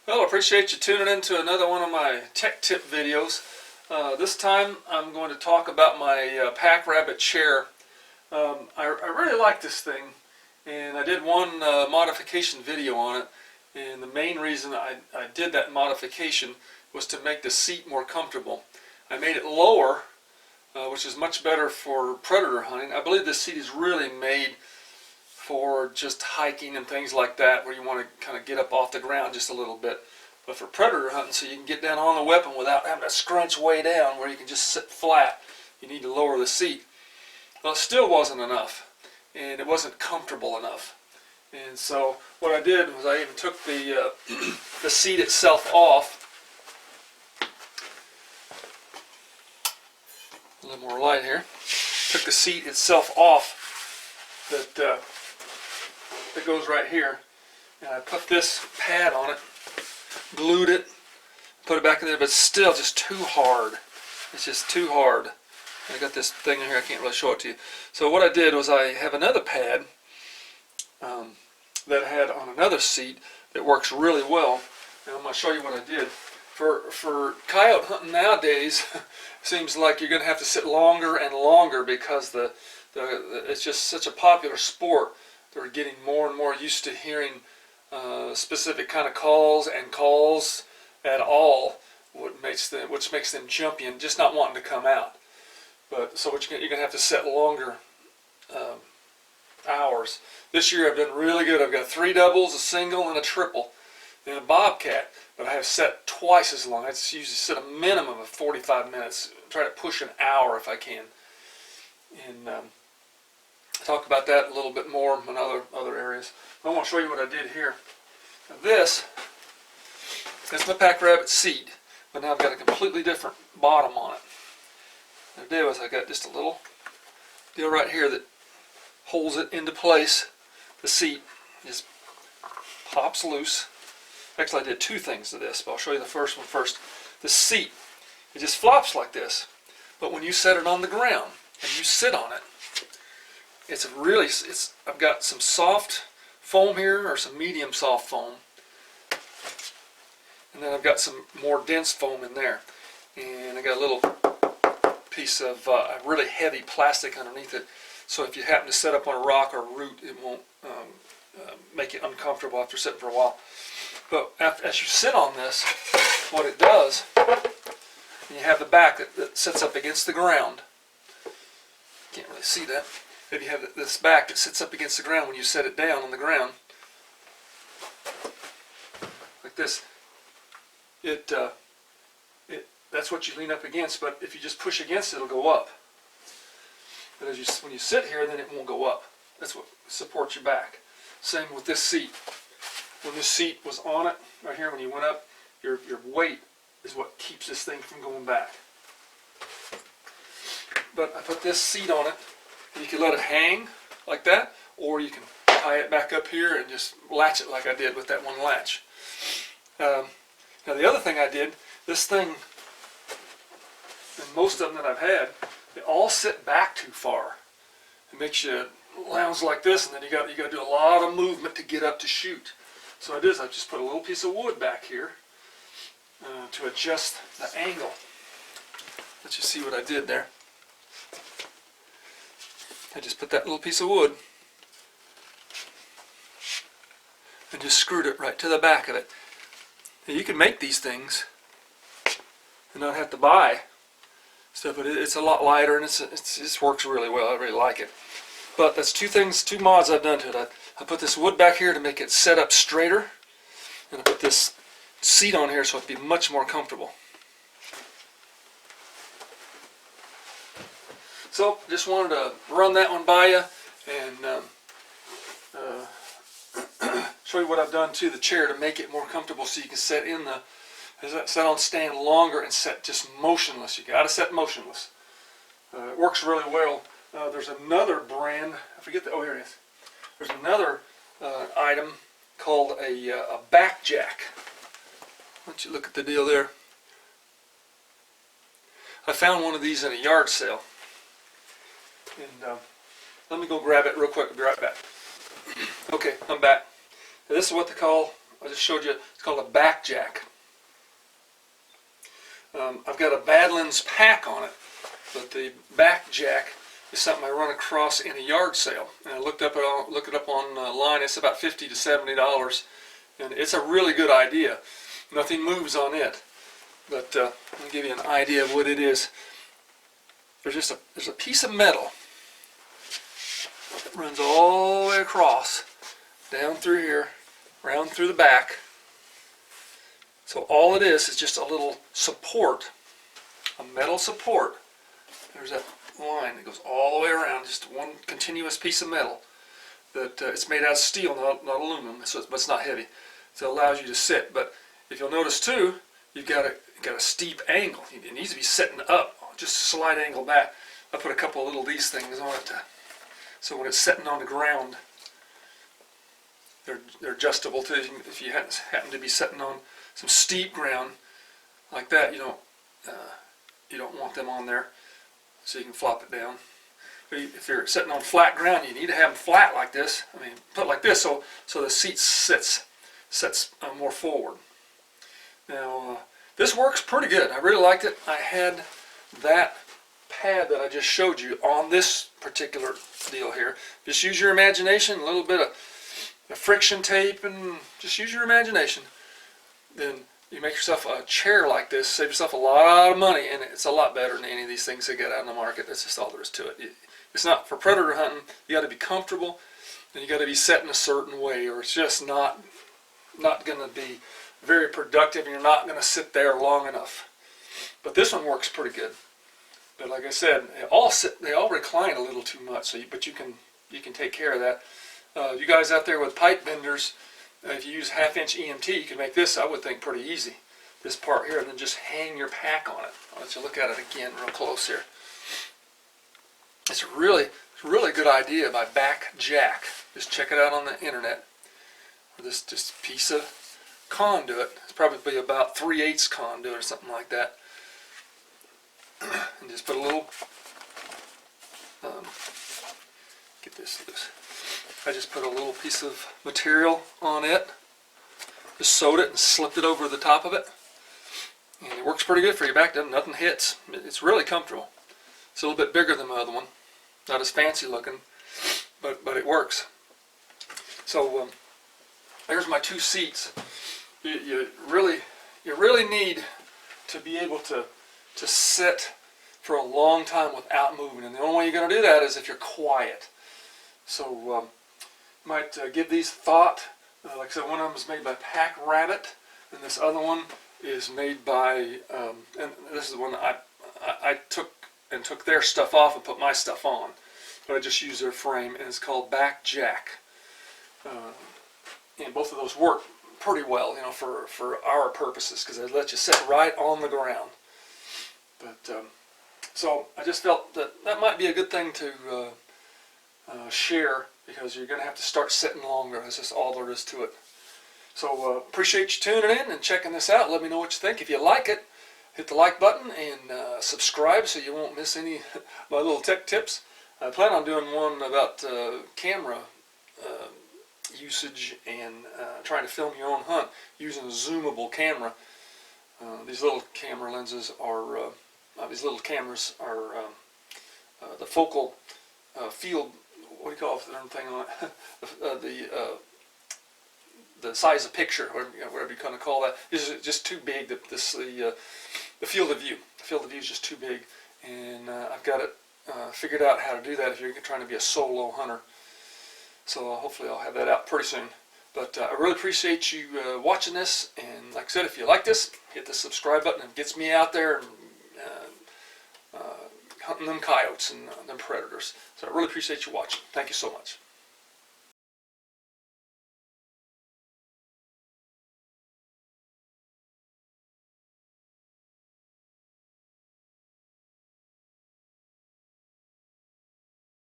Well, I appreciate you tuning in to another one of my tech tip videos. This time I'm going to talk about my Pack Rabbit chair. I really like this thing, and I did one modification video on it, and the main reason I did that modification was to make the seat more comfortable. I made it lower, which is much better for predator hunting. I believe this seat is really made for just hiking and things like that, where you want to kind of get up off the ground just a little bit. But for predator hunting, so you can get down on the weapon without having to scrunch way down, where you can just sit flat, you need to lower the seat. Well, it still wasn't enough, and it wasn't comfortable enough. And so what I did was I even took the the seat itself off. A little more light here. Took the seat itself off that goes right here, and I put this pad on it, glued it, put it back in there, but it's still just too hard. It's just too hard. I got this thing in here, I can't really show it to you. So what I did was I have another pad that I had on another seat that works really well, and I'm going to show you what I did. For coyote hunting nowadays, it seems like you're going to have to sit longer and longer because it's just such a popular sport. They're getting more and more used to hearing specific kind of calls and calls at all, which makes them jumpy and just not wanting to come out. But so you're going to have to set longer hours. This year I've done really good. I've got 3 doubles, a single, and a triple, and a bobcat. But I have set twice as long. I usually set a minimum of 45 minutes. Try to push an hour if I can. And talk about that a little bit more in other areas. I want to show you what I did here. Now that's my Pack Rabbit seat, but now I've got a completely different bottom on it. What I did was I got just a little deal right here that holds it into place. The seat just pops loose. Actually, I did 2 things to this, but I'll show you the first one first. The seat, it just flops like this, but when you set it on the ground and you sit on it, I've got some soft foam here, or some medium soft foam, and then I've got some more dense foam in there, and I got a little piece of really heavy plastic underneath it, so if you happen to set up on a rock or root, it won't make you uncomfortable after sitting for a while. But as you sit on this, what it does, you have the back that sits up against the ground. Can't really see that. If you have this back that sits up against the ground when you set it down on the ground, like this, that's what you lean up against. But if you just push against it, it'll go up. But when you sit here, then it won't go up. That's what supports your back. Same with this seat. When this seat was on it, right here, when you went up, your weight is what keeps this thing from going back. But I put this seat on it, and you can let it hang like that, or you can tie it back up here and just latch it like I did with that one latch. Now the other thing I did, this thing, and most of them that I've had, they all sit back too far. It makes you lounge like this, and then you got to do a lot of movement to get up to shoot. So I just put a little piece of wood back here to adjust the angle. Let you see what I did there. I just put that little piece of wood and just screwed it right to the back of it. Now you can make these things and not have to buy stuff, but it's a lot lighter, and it just works really well. I really like it. But that's 2 mods I've done to it. I put this wood back here to make it set up straighter, and I put this seat on here so it'd be much more comfortable. So just wanted to run that one by you and show you what I've done to the chair to make it more comfortable, so you can set on stand longer and set just motionless. You got to set motionless. It works really well. There's another brand, I forget here it is. There's another item called a back jack. Why don't you look at the deal there? I found one of these in a yard sale. And let me go grab it real quick. I'll be right back. Okay, I'm back. Now, this is what they call I just showed you. It's called a back jack. I've got a Badlands pack on it, but the back jack is something I run across in a yard sale. And I looked it up online. It's about $50 to $70, and it's a really good idea. Nothing moves on it, but I'll give you an idea of what it is. There's a piece of metal that runs all the way across, down through here, around through the back. So all it is just a little support, a metal support. There's that line that goes all the way around, just one continuous piece of metal. That it's made out of steel, not aluminum, but it's not heavy. So it allows you to sit. But if you'll notice too, you've got a steep angle. It needs to be sitting up, just a slight angle back. I put a couple of little these things on it, so when it's sitting on the ground, they're adjustable too. If you happen to be sitting on some steep ground like that, you don't want them on there, so you can flop it down. But if you're sitting on flat ground, you need to have them flat like this. I mean, put it like this, so the seat sits more forward. Now this works pretty good. I really liked it. I had that pad that I just showed you on this particular deal here. Just use your imagination, a little bit of friction tape, and just use your imagination. Then you make yourself a chair like this, save yourself a lot of money, and it's a lot better than any of these things they get out in the market. That's just all there is to it. It's not for predator hunting. You got to be comfortable, and you got to be set in a certain way, or it's just not going to be very productive, and you're not going to sit there long enough. But this one works pretty good. But like I said, they all recline a little too much. But you can take care of that. You guys out there with pipe benders, if you use 1/2" EMT, you can make this, I would think, pretty easy. This part here, and then just hang your pack on it. I'll let you look at it again real close here. It's a really good idea by Back Jack. Just check it out on the internet. This piece of conduit. It's probably about 3/8 conduit or something like that. And just put a little, get this loose. I just put a little piece of material on it, just sewed it and slipped it over the top of it, and it works pretty good for your back. Nothing hits. It's really comfortable. It's a little bit bigger than the other one, not as fancy looking, but it works. So there's my two seats. You really need to be able to sit for a long time without moving, and the only way you're going to do that is if you're quiet. So might give these thought. Like I said, one of them is made by Pack Rabbit, and this other one is made by, and this is the one that I took their stuff off and put my stuff on, but I just used their frame, and it's called Back Jack. And both of those work pretty well, for our purposes, because they let you sit right on the ground. But so I just felt that might be a good thing to share, because you're going to have to start sitting longer. That's just all there is to it. So appreciate you tuning in and checking this out. Let me know what you think. If you like it, hit the like button and subscribe so you won't miss any of my little tech tips. I plan on doing one about camera usage and trying to film your own hunt using a zoomable camera. These little camera lenses are, these little cameras are the focal field. What do you call the thing on it? The size of picture, whatever you kind of call that, is just too big. The field of view. The field of view is just too big, and I've got it figured out how to do that if you're trying to be a solo hunter. So hopefully I'll have that out pretty soon. But I really appreciate you watching this, and like I said, if you like this, hit the subscribe button. It gets me out there and hunting them coyotes and them predators. So I really appreciate you watching. Thank you so much.